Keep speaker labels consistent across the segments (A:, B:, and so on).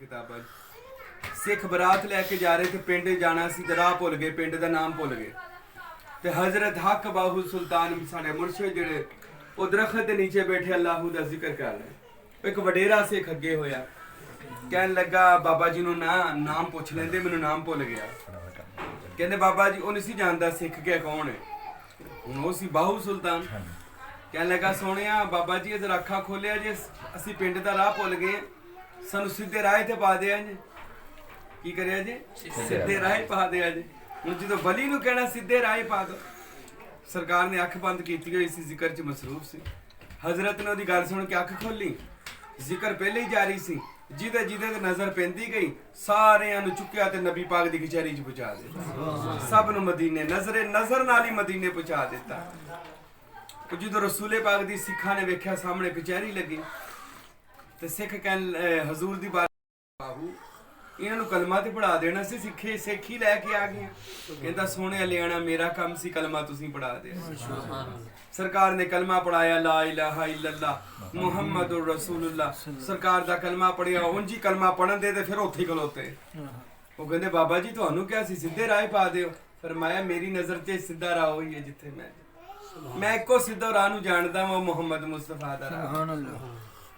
A: किताबा सिख बरात लैके जा रहे थे, पिंड जाना सी ते राह भुल गए, पिंड का नाम भुल गए। ते हजरत हक बाहू सुल्तान साढ़े मुर्शिद जेड़े वो दरखत के नीचे बैठे अल्लाह का जिक्र कर रहे। एक वडेरा सिख अगे होया, कहन लगा बाबा जी नू ना नाम पुछ लेंदे, मैनू नाम भुल गया। कहंदे बाबा जी वो नहीं सी जानदा सिख के कौन है, हुण वो सी बाहू सुल्तान। कहन लगा सोहणिया बाबा जी इधर अखा खोलिया जे असी पिंड का राह भुल गए, सानू सीधे राह ते पा दिया जे। की करिया जे? सीधे राह पा दिया जे। हुण जो बली नू कहना सीधे राह पा दो, सरकार ने अख बंद की हुई सी, जिक्र च मसरूफ सी। हजरत ने उहदी गल सुन के अख खोली, जिक्र पहले ही जारी सी। जिदे जिदे ते नजर पैंदी गई सारियां नू चुक्या ते नबी पाक दी कचहरी च पहुंचा दिता। सब नू मदीने नजर नाल ही मदीने पहुंचा दिता। जो रसूले पाक दी सिखा ने वेख्या सामने कचहरी लगी ते सिख कहन हजूर दी बात बाबू इन्हों कलमा तो पढ़ा देना सी, सिखे सिख ही लैके आ गए। कहता सोने ले आना मेरा काम सी, कलमा तुसी पढ़ा दे। सरकार ने कलमा पढ़ाया, ला इलाहा इल्लल्लाह मुहम्मदुर रसूलुल्लाह। सरकार दा कलमा पढ़िया, उंजी कलमा पढ़न दे ते फिर उत्थे खलोते। वो कहंदे बाबा जी तुहानू क्या सी सीधे राह पा दिओ। फरमाया मेरी नजर च सीधा राह होई है, जिथे मैं एको सीधा राह नू जानदा वां, मुहम्मद मुस्तफा दा राह।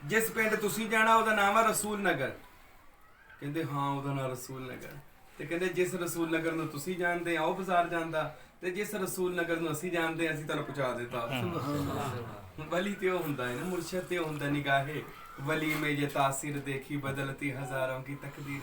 A: जिस पिंड तुसी जाना ओहदा नाम है रसूल नगर। कहंदे हाँ ओहदा नाम रसूल नगर। ते कहंदे जिस रसूल नगर नू तुसी जानदे आ, ओह बाजार जानदा, ते जिस रसूल नगर नू असी जानदे असी तुहानू पहुंचा देता। वली ते ओह हुंदा है ना, मुर्शिद ते ओह हुंदा निगाहे वली में ये तासीर देखी बदलती हजारों की तकदीर।